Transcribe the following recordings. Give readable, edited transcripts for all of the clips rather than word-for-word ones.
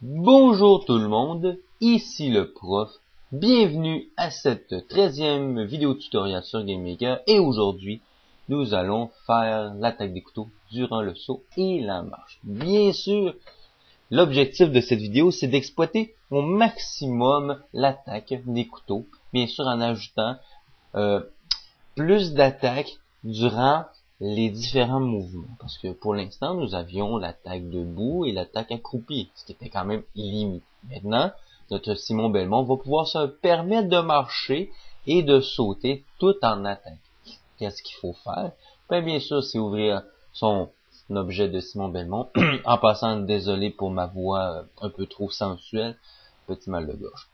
Bonjour tout le monde, ici le prof, bienvenue à cette 13e vidéo tutoriel sur GameMaker et aujourd'hui nous allons faire l'attaque des couteaux durant le saut et la marche. Bien sûr, l'objectif de cette vidéo c'est d'exploiter au maximum l'attaque des couteaux, bien sûr en ajoutant plus d'attaques durant les différents mouvements. Parce que pour l'instant, nous avions l'attaque debout et l'attaque accroupie, ce qui était quand même limité. Maintenant, notre Simon Belmont va pouvoir se permettre de marcher et de sauter tout en attaque. Qu'est-ce qu'il faut faire? Bien sûr, c'est ouvrir son objet de Simon Belmont. En passant, désolé pour ma voix un peu trop sensuelle, petit mal de gorge.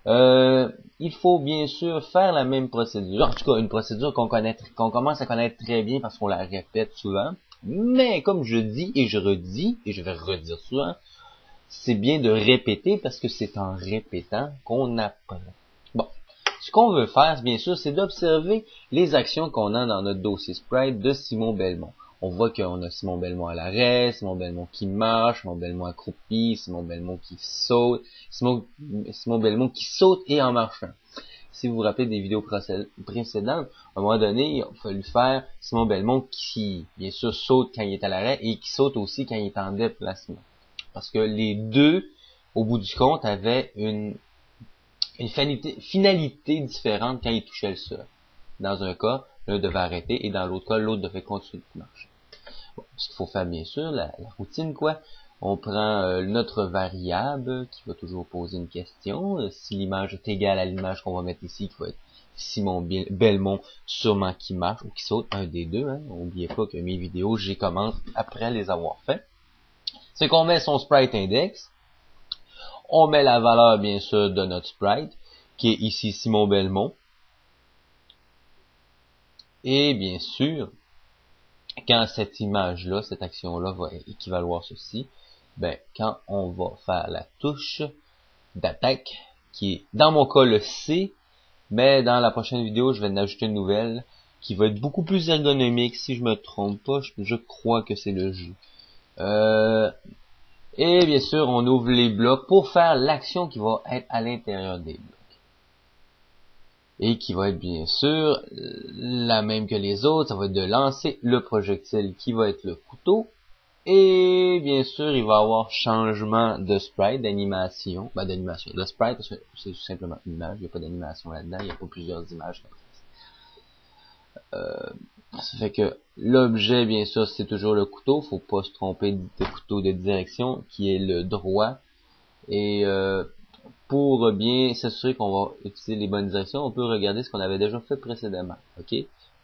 Il faut bien sûr faire la même procédure, en tout cas une procédure qu'on commence à connaître très bien parce qu'on la répète souvent, mais comme je dis et je redis, et je vais redire souvent, c'est bien de répéter parce que c'est en répétant qu'on apprend. Bon, ce qu'on veut faire, bien sûr, c'est d'observer les actions qu'on a dans notre dossier sprite de Simon Belmont. On voit qu'on a Simon Belmont à l'arrêt, Simon Belmont qui marche, Simon Belmont accroupi, Simon Belmont qui saute, Simon Belmont qui saute et en marchant. Si vous vous rappelez des vidéos précédentes, à un moment donné, il a fallu faire Simon Belmont qui, bien sûr, saute quand il est à l'arrêt et qui saute aussi quand il est en déplacement. Parce que les deux, au bout du compte, avaient une finalité différente quand ils touchaient le sol. Dans un cas, l'un devait arrêter et dans l'autre cas, l'autre devait continuer de marcher. Bon, ce qu'il faut faire, bien sûr, la routine, quoi. On prend notre variable qui va toujours poser une question. Si l'image est égale à l'image qu'on va mettre ici, qui va être Simon Belmont, sûrement qui marche ou qui saute, un des deux. N'oubliez pas que mes vidéos, j'y commence après les avoir fait. C'est qu'on met son sprite index. On met la valeur, bien sûr, de notre sprite, qui est ici Simon Belmont. Et bien sûr, quand cette image-là, cette action-là va équivaloir ceci, quand on va faire la touche d'attaque, qui est dans mon cas le C, mais dans la prochaine vidéo, je vais en ajouter une nouvelle qui va être beaucoup plus ergonomique. Si je me trompe pas, je crois que c'est le G. Et bien sûr, on ouvre les blocs pour faire l'action qui va être à l'intérieur des blocs. Et qui va être bien sûr la même que les autres, ça va être de lancer le projectile qui va être le couteau. Et bien sûr, il va y avoir changement de sprite, d'animation, de sprite, parce que c'est simplement une image, il n'y a pas d'animation là-dedans, il n'y a pas plusieurs images. Ça fait que l'objet, bien sûr, c'est toujours le couteau, faut pas se tromper de couteau de direction, qui est le droit. Et pour bien s'assurer qu'on va utiliser les bonnes directions, on peut regarder ce qu'on avait déjà fait précédemment. Ok.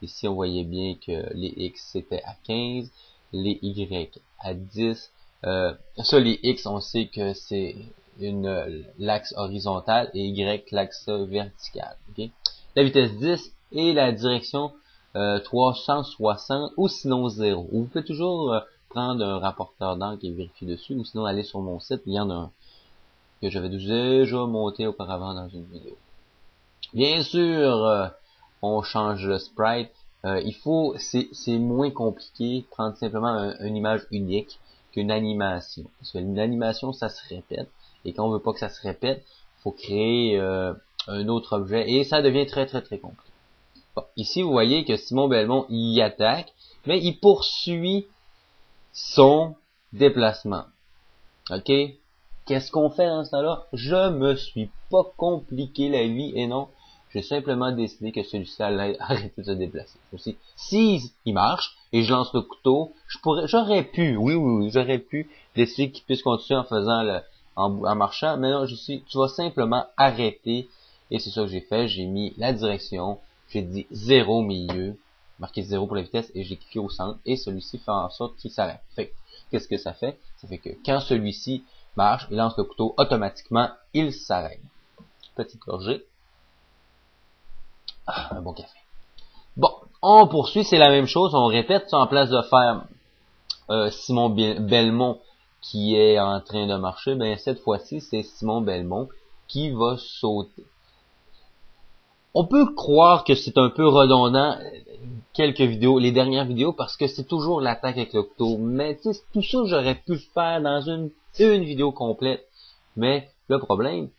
Ici, on voyait bien que les X c'était à 15, les Y à 10. Ça, les X, on sait que c'est l'axe horizontal et Y l'axe vertical. Okay? La vitesse 10 et la direction 360 ou sinon 0. Vous pouvez toujours prendre un rapporteur d'angle et vérifier dessus, ou sinon aller sur mon site, il y en a un que j'avais déjà monté auparavant dans une vidéo. Bien sûr, on change le sprite. C'est moins compliqué de prendre simplement une image unique qu'une animation. Parce que l'animation, ça se répète. Et quand on veut pas que ça se répète, il faut créer un autre objet. Et ça devient très compliqué. Bon, ici, vous voyez que Simon Belmont y attaque, mais il poursuit son déplacement. Ok? Qu'est-ce qu'on fait dans ce temps-là? Je me suis pas compliqué la vie et non, j'ai simplement décidé que celui-ci allait arrêter de se déplacer. Aussi, si il marche et je lance le couteau, j'aurais pu décider qu'il puisse continuer en faisant en marchant, mais non, tu vas simplement arrêter et c'est ça que j'ai fait. J'ai mis la direction, j'ai dit 0 au milieu, marqué 0 pour la vitesse et j'ai cliqué au centre et celui-ci fait en sorte qu'il s'arrête. Qu'est-ce que ça fait? Ça fait que quand celui-ci marche, il lance le couteau, automatiquement, il s'arrête. Petite gorgée. Un bon café. Bon, on poursuit, c'est la même chose, on répète ça en place de faire Simon Belmont qui est en train de marcher, cette fois-ci, c'est Simon Belmont qui va sauter. On peut croire que c'est un peu redondant quelques vidéos, les dernières vidéos, parce que c'est toujours l'attaque avec le couteau, mais tout ça, j'aurais pu le faire dans une vidéo complète. Mais le problème,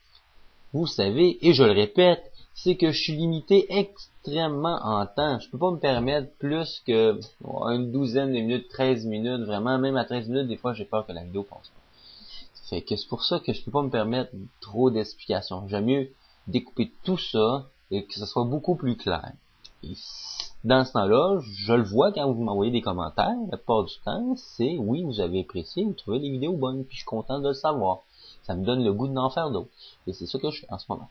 vous savez, et je le répète, c'est que je suis limité extrêmement en temps. Je peux pas me permettre plus que une douzaine de minutes, 13 minutes, vraiment, même à 13 minutes, des fois j'ai peur que la vidéo passe pas. Fait que c'est pour ça que je peux pas me permettre trop d'explications. J'aime mieux découper tout ça et que ce soit beaucoup plus clair. Et dans ce temps-là, je le vois quand vous m'envoyez des commentaires, la plupart du temps, c'est oui, vous avez apprécié, vous trouvez les vidéos bonnes, puis je suis content de le savoir. Ça me donne le goût d'en faire d'autres. Et c'est ça que je fais en ce moment.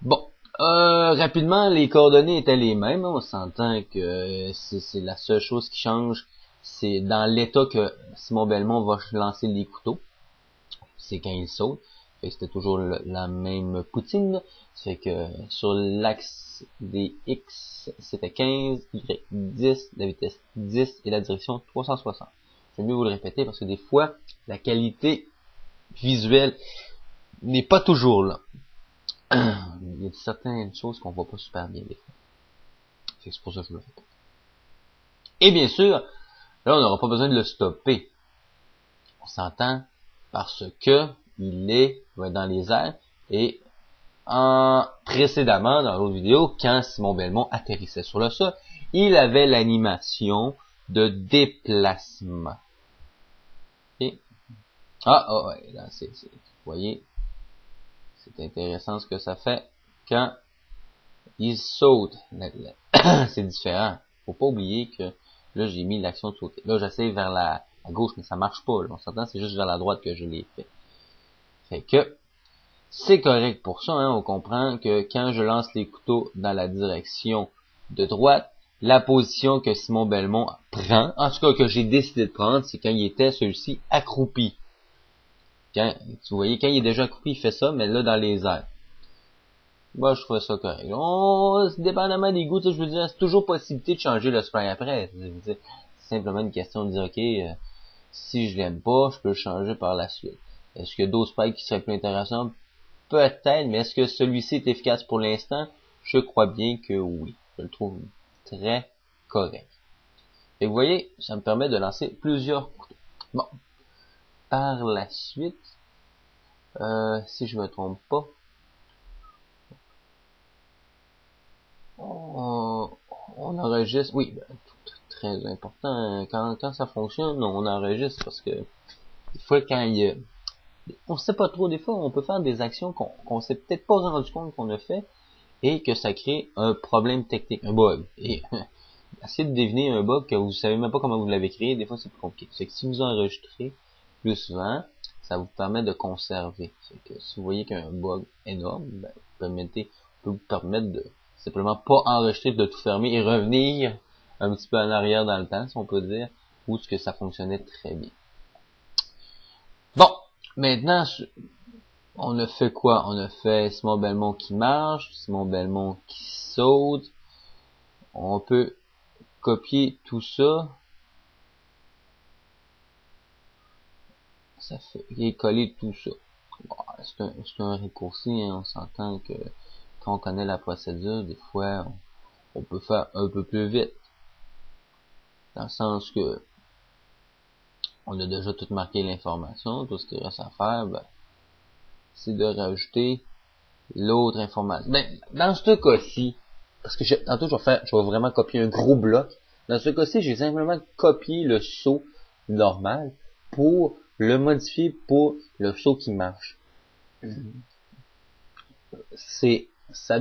Bon, rapidement, les coordonnées étaient les mêmes. On s'entend que c'est la seule chose qui change, c'est dans l'état que Simon Belmont va lancer les couteaux. C'est quand il saute. C'était toujours la même poutine. C'est que sur l'axe des X, c'était 15, Y 10, la vitesse 10 et la direction 360. Je vais mieux vous le répéter parce que des fois, la qualité visuelle n'est pas toujours là. Il y a certaines choses qu'on voit pas super bien des fois. C'est pour ça que je le répète. Et bien sûr, là, on n'aura pas besoin de le stopper. On s'entend parce que il va être dans les airs et précédemment, dans l'autre vidéo, quand Simon Belmont atterrissait sur le sol, il avait l'animation de déplacement. Okay. Ouais, là, vous voyez, c'est intéressant ce que ça fait quand il saute. C'est différent. Faut pas oublier que là, j'ai mis l'action de sauter. Là, j'essaie vers la gauche, mais ça marche pas. Là. On s'entend, c'est juste vers la droite que je l'ai fait. Fait que c'est correct pour ça, hein. On comprend que quand je lance les couteaux dans la direction de droite, la position que Simon Belmont prend, en tout cas que j'ai décidé de prendre, c'est quand il était celui-ci accroupi. Quand, vous voyez, quand il est déjà accroupi, il fait ça, mais là, dans les airs. Moi, je trouve ça correct. Dépendamment des goûts, je veux dire, c'est toujours possibilité de changer le spray après. C'est simplement une question de dire, ok, si je l'aime pas, je peux le changer par la suite. Est-ce qu'il y a d'autres sprays qui seraient plus intéressants? Peut-être, mais est-ce que celui-ci est efficace pour l'instant? Je crois bien que oui. Je le trouve très correct. Et vous voyez, ça me permet de lancer plusieurs couteaux. Bon. Par la suite, si je me trompe pas, on enregistre, oui, très important, quand ça fonctionne, on enregistre parce que des fois quand il y a, on sait pas trop, des fois on peut faire des actions qu'on s'est peut-être pas rendu compte qu'on a fait et que ça crée un problème technique, un bug. Et essayez de deviner un bug que vous savez même pas comment vous l'avez créé, des fois c'est plus compliqué. C'est que si vous enregistrez plus souvent, ça vous permet de conserver. C'est que si vous voyez qu'il y a un bug énorme, ben, peut vous permettre de simplement pas enregistrer, de tout fermer et revenir un petit peu en arrière dans le temps, si on peut dire, où ce que ça fonctionnait très bien. Bon, maintenant, on a fait quoi? On a fait Simon Belmont qui marche, Simon Belmont qui saute. On peut copier tout ça. Ça fait et coller tout ça. Bon, c'est un raccourci, hein, on s'entend que quand on connaît la procédure, des fois, on peut faire un peu plus vite. Dans le sens que on a déjà tout marqué l'information, tout ce qu'il reste à faire, ben, c'est de rajouter l'autre information. Ben, dans ce cas-ci, parce que tantôt je vais vraiment copier un gros bloc. Dans ce cas-ci, j'ai simplement copié le saut normal pour le modifier pour le saut qui marche. Ça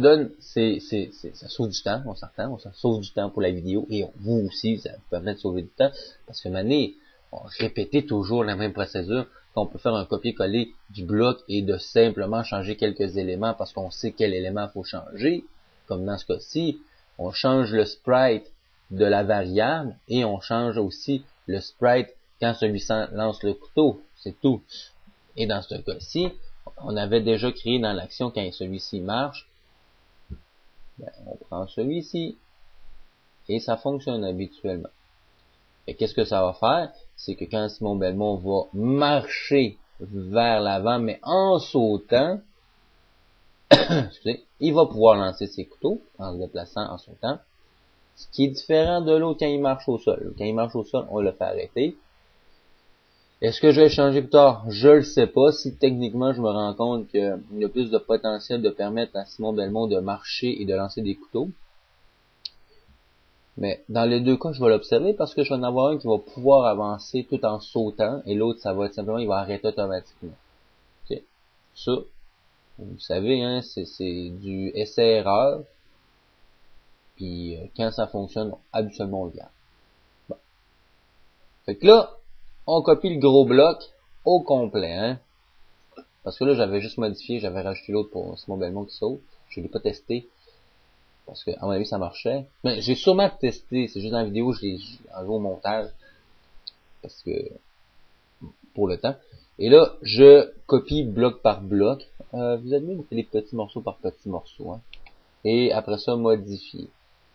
sauve du temps, on s'entend, ça sauve du temps pour la vidéo et vous aussi, ça vous permet de sauver du temps parce que maintenant, on répétait toujours la même procédure, qu'on peut faire un copier-coller du bloc et de simplement changer quelques éléments parce qu'on sait quel élément faut changer, comme dans ce cas-ci, on change le sprite de la variable et on change aussi le sprite quand celui-ci lance le couteau, c'est tout. Et dans ce cas-ci, on avait déjà créé dans l'action quand celui-ci marche, ben, on prend celui-ci et ça fonctionne habituellement. Et qu'est-ce que ça va faire? C'est que quand Simon Belmont va marcher vers l'avant, mais en sautant, il va pouvoir lancer ses couteaux en se déplaçant, en sautant, ce qui est différent de l'autre quand il marche au sol. Quand il marche au sol, on le fait arrêter. Est-ce que je vais changer plus tard? Je le sais pas. Si techniquement je me rends compte qu'il y a plus de potentiel de permettre à Simon Belmont de marcher et de lancer des couteaux. Mais dans les deux cas, je vais l'observer parce que je vais en avoir un qui va pouvoir avancer tout en sautant et l'autre, ça va être simplement, il va arrêter automatiquement. Okay. Ça, vous savez, hein, c'est du essai-erreur. Puis quand ça fonctionne, habituellement on le garde. Bon. Fait que là, on copie le gros bloc au complet, hein. Parce que là, j'avais juste modifié, j'avais rajouté l'autre pour Simon Belmont qui saute. Je l'ai pas testé. Parce que, à mon avis, ça marchait. Mais j'ai sûrement testé, c'est juste dans la vidéo, je l'ai enlevé au montage. Parce que, pour le temps. Et là, je copie bloc par bloc. Vous avez mis les petits morceaux par petits morceaux, hein. Et après ça, modifier.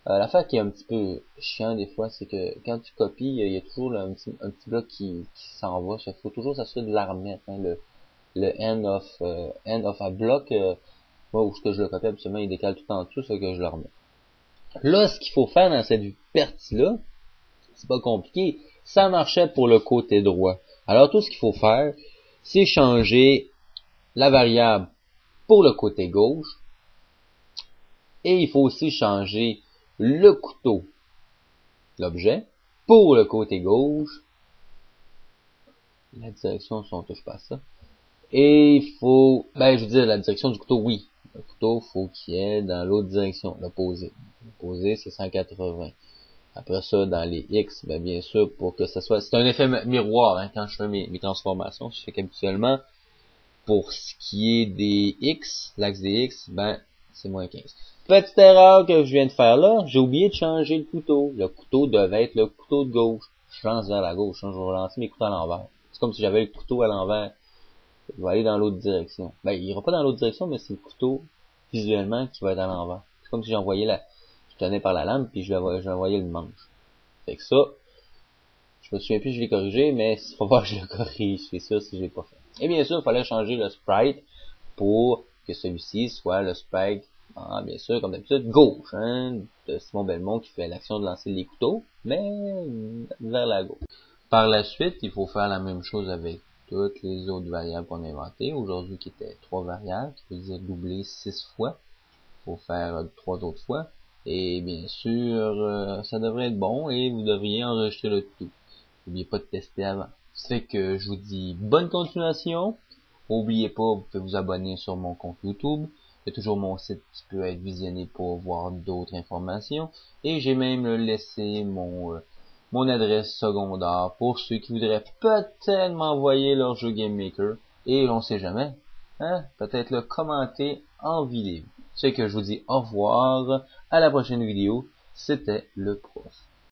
L'affaire qui est un petit peu chiant des fois, c'est que quand tu copies, il y a toujours un petit bloc qui s'en va. Il faut toujours s'assurer de la remettre, hein, le end of a block, moi, où ce que je le copie, absolument, il décale tout en dessous, c'est que je le remets. Là, ce qu'il faut faire dans cette partie-là, c'est pas compliqué, ça marchait pour le côté droit. Alors, tout ce qu'il faut faire, c'est changer la variable pour le côté gauche, et il faut aussi changer le couteau, l'objet, pour le côté gauche. La direction, si on touche pas à ça. Et il faut, je veux dire, la direction du couteau, oui. Le couteau, faut qu'il y ait dans l'autre direction, l'opposé. L'opposé, c'est 180. Après ça, dans les X, bien sûr, pour que ça soit, c'est un effet miroir, hein, quand je fais mes transformations. Je sais qu'habituellement, pour ce qui est des X, l'axe des X, c'est moins 15. Petite erreur que je viens de faire là, j'ai oublié de changer le couteau. Le couteau devait être le couteau de gauche. Je lance vers la gauche, hein, je vais relancer mes couteaux à l'envers. C'est comme si j'avais le couteau à l'envers. Il va aller dans l'autre direction. Il ira pas dans l'autre direction, mais c'est le couteau, visuellement, qui va être à l'envers. C'est comme si je tenais par la lame, puis je envoyais le manche. Fait que ça, je me souviens plus si je l'ai corrigé, mais il faut voir que je le corrige, c'est sûr si je l'ai pas fait. Et bien sûr, il fallait changer le sprite pour que celui-ci soit le sprite, bien sûr, comme d'habitude, gauche, hein, de Simon Belmont qui fait l'action de lancer les couteaux, mais vers la gauche. Par la suite, il faut faire la même chose avec toutes les autres variables qu'on a inventées. Aujourd'hui, qui étaient 3 variables, qui veut dire doubler 6 fois. Il faut faire 3 autres fois. Et bien sûr, ça devrait être bon et vous devriez enregistrer le tout. N'oubliez pas de tester avant. C'est que je vous dis bonne continuation. N'oubliez pas, vous pouvez vous abonner sur mon compte YouTube. Il y a toujours mon site qui peut être visionné pour voir d'autres informations. Et j'ai même laissé mon adresse secondaire pour ceux qui voudraient peut-être m'envoyer leur jeu Game Maker. Et on sait jamais, hein, peut-être le commenter en vidéo. C'est que je vous dis au revoir, à la prochaine vidéo. C'était le prof.